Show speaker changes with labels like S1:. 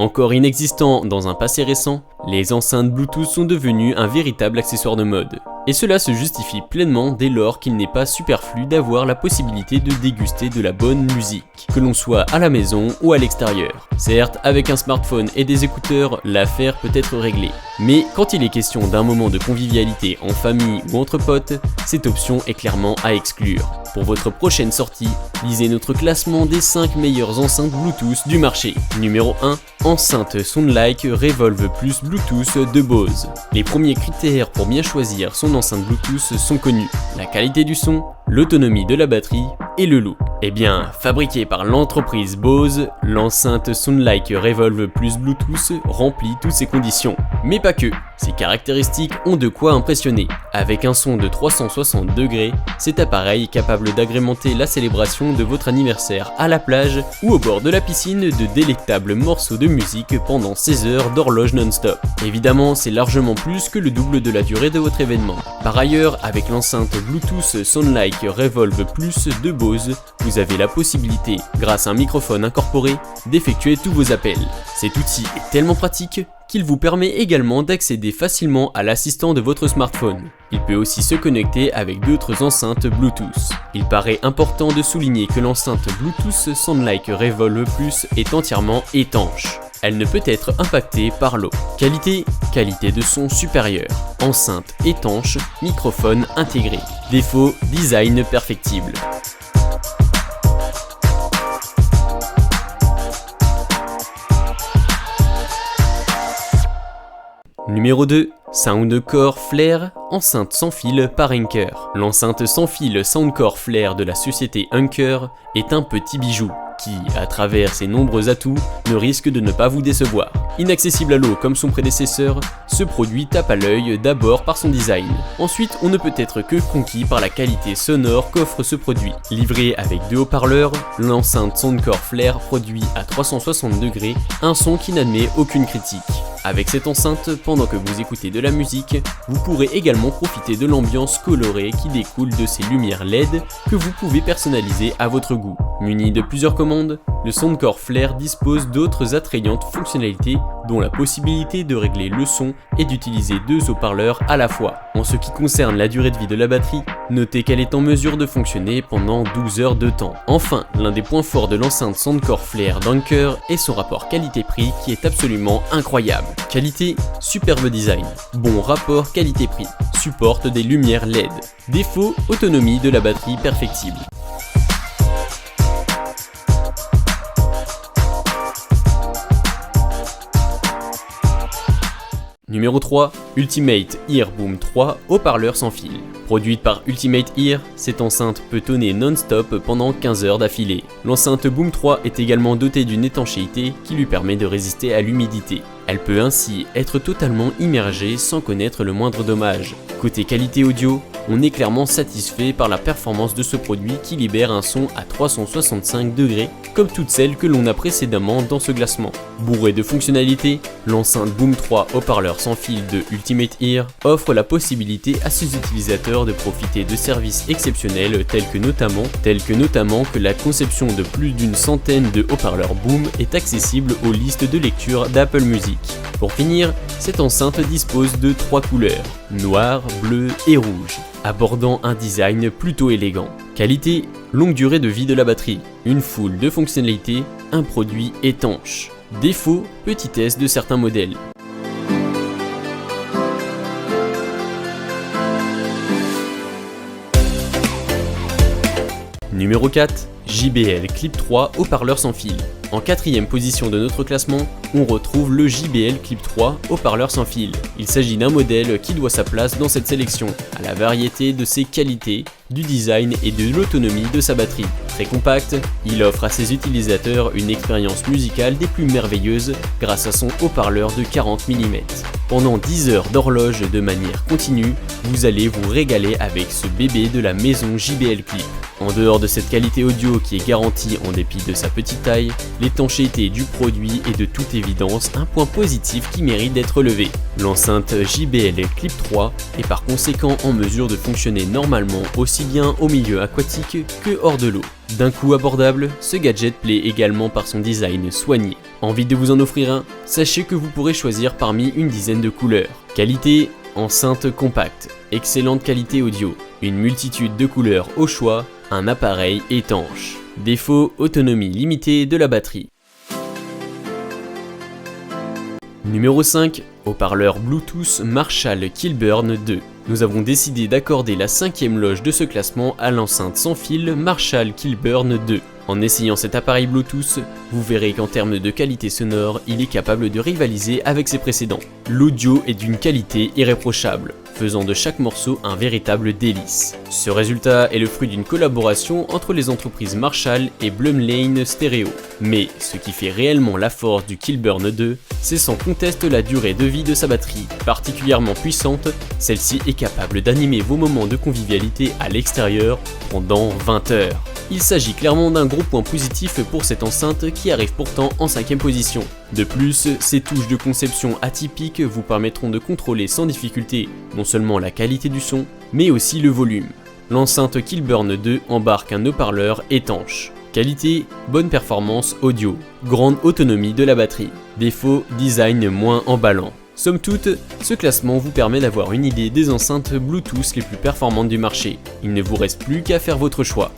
S1: Encore inexistant dans un passé récent, les enceintes Bluetooth sont devenues un véritable accessoire de mode. Et cela se justifie pleinement dès lors qu'il n'est pas superflu d'avoir la possibilité de déguster de la bonne musique, que l'on soit à la maison ou à l'extérieur. Certes, avec un smartphone et des écouteurs, l'affaire peut être réglée. Mais quand il est question d'un moment de convivialité en famille ou entre potes, cette option est clairement à exclure. Pour votre prochaine sortie, lisez notre classement des 5 meilleures enceintes Bluetooth du marché. Numéro 1, enceinte Soundlike Revolve Plus Bluetooth de Bose. Les premiers critères pour bien choisir son enceinte Bluetooth sont connus. La qualité du son, l'autonomie de la batterie et le look. Eh bien, fabriquée par l'entreprise Bose, l'enceinte Soundlike Revolve Plus Bluetooth remplit toutes ces conditions. Mais pas que, ses caractéristiques ont de quoi impressionner. Avec un son de 360 degrés, cet appareil est capable d'agrémenter la célébration de votre anniversaire à la plage ou au bord de la piscine de délectables morceaux de musique pendant 16 heures d'horloge non-stop. Évidemment, c'est largement plus que le double de la durée de votre événement. Par ailleurs, avec l'enceinte Bluetooth Soundlike Revolve Plus de Bose, vous avez la possibilité, grâce à un microphone incorporé, d'effectuer tous vos appels. Cet outil est tellement pratique qu'il vous permet également d'accéder facilement à l'assistant de votre smartphone. Il peut aussi se connecter avec d'autres enceintes Bluetooth. Il paraît important de souligner que l'enceinte Bluetooth Soundlike Revolve Plus est entièrement étanche. Elle ne peut être impactée par l'eau. Qualité de son supérieure. Enceinte étanche, microphone intégré. Défaut, design perfectible. Numéro 2, Soundcore Flare, enceinte sans fil par Anker. L'enceinte sans fil Soundcore Flare de la société Anker est un petit bijou qui, à travers ses nombreux atouts, ne risque de ne pas vous décevoir. Inaccessible à l'eau comme son prédécesseur, ce produit tape à l'œil d'abord par son design. Ensuite, on ne peut être que conquis par la qualité sonore qu'offre ce produit. Livré avec 2 haut-parleurs, l'enceinte Soundcore Flare produit à 360 degrés un son qui n'admet aucune critique. Avec cette enceinte, pendant que vous écoutez de la musique, vous pourrez également profiter de l'ambiance colorée qui découle de ces lumières LED que vous pouvez personnaliser à votre goût. Muni de plusieurs commandes, le Soundcore Flare dispose d'autres attrayantes fonctionnalités dont la possibilité de régler le son et d'utiliser 2 haut-parleurs à la fois. En ce qui concerne la durée de vie de la batterie, notez qu'elle est en mesure de fonctionner pendant 12 heures de temps. Enfin, l'un des points forts de l'enceinte Soundcore Flare d'Anker est son rapport qualité-prix qui est absolument incroyable. Qualité, superbe design. Bon rapport qualité-prix. Supporte des lumières LED. Défaut, autonomie de la batterie perfectible. Numéro 3, Ultimate Ear Boom 3, haut-parleur sans fil. Produite par Ultimate Ear, cette enceinte peut tonner non-stop pendant 15 heures d'affilée. L'enceinte Boom 3 est également dotée d'une étanchéité qui lui permet de résister à l'humidité. Elle peut ainsi être totalement immergée sans connaître le moindre dommage. Côté qualité audio, on est clairement satisfait par la performance de ce produit qui libère un son à 365 degrés, comme toutes celles que l'on a précédemment dans ce classement. Bourré de fonctionnalités, l'enceinte Boom 3 haut-parleur sans fil de Ultimate Ear offre la possibilité à ses utilisateurs de profiter de services exceptionnels tels que notamment que la conception de plus d'une centaine de haut-parleurs Boom est accessible aux listes de lecture d'Apple Music. Pour finir, cette enceinte dispose de 3 couleurs, noir, bleu et rouge, abordant un design plutôt élégant. Qualité, longue durée de vie de la batterie, une foule de fonctionnalités, un produit étanche. Défaut, petitesse de certains modèles. Numéro 4, JBL Clip 3 haut-parleur sans fil. En 4e position de notre classement, on retrouve le JBL Clip 3 haut-parleur sans fil. Il s'agit d'un modèle qui doit sa place dans cette sélection, à la variété de ses qualités, du design et de l'autonomie de sa batterie. Très compact, il offre à ses utilisateurs une expérience musicale des plus merveilleuses grâce à son haut-parleur de 40 mm. Pendant 10 heures d'horloge de manière continue, vous allez vous régaler avec ce bébé de la maison JBL Clip. En dehors de cette qualité audio qui est garantie en dépit de sa petite taille, l'étanchéité du produit est de toute évidence un point positif qui mérite d'être relevé. L'enceinte JBL Clip 3 est par conséquent en mesure de fonctionner normalement aussi bien au milieu aquatique que hors de l'eau. D'un coût abordable, ce gadget plaît également par son design soigné. Envie de vous en offrir un? Sachez que vous pourrez choisir parmi une dizaine de couleurs. Qualité, enceinte compacte, excellente qualité audio, une multitude de couleurs au choix, un appareil étanche. Défaut, autonomie limitée de la batterie. Numéro 5, haut-parleur Bluetooth Marshall Kilburn 2. Nous avons décidé d'accorder la 5e loge de ce classement à l'enceinte sans fil Marshall Kilburn 2. En essayant cet appareil Bluetooth, vous verrez qu'en termes de qualité sonore, il est capable de rivaliser avec ses précédents. L'audio est d'une qualité irréprochable, faisant de chaque morceau un véritable délice. Ce résultat est le fruit d'une collaboration entre les entreprises Marshall et Blumlein Stereo. Mais ce qui fait réellement la force du Kilburn 2, c'est sans conteste la durée de vie de sa batterie. Particulièrement puissante, celle-ci est capable d'animer vos moments de convivialité à l'extérieur pendant 20 heures. Il s'agit clairement d'un gros point positif pour cette enceinte qui arrive pourtant en 5e position. De plus, ces touches de conception atypiques vous permettront de contrôler sans difficulté non seulement la qualité du son, mais aussi le volume. L'enceinte Kilburn 2 embarque un haut-parleur étanche. Qualité, bonne performance audio, grande autonomie de la batterie. Défaut, design moins emballant. Somme toute, ce classement vous permet d'avoir une idée des enceintes Bluetooth les plus performantes du marché. Il ne vous reste plus qu'à faire votre choix.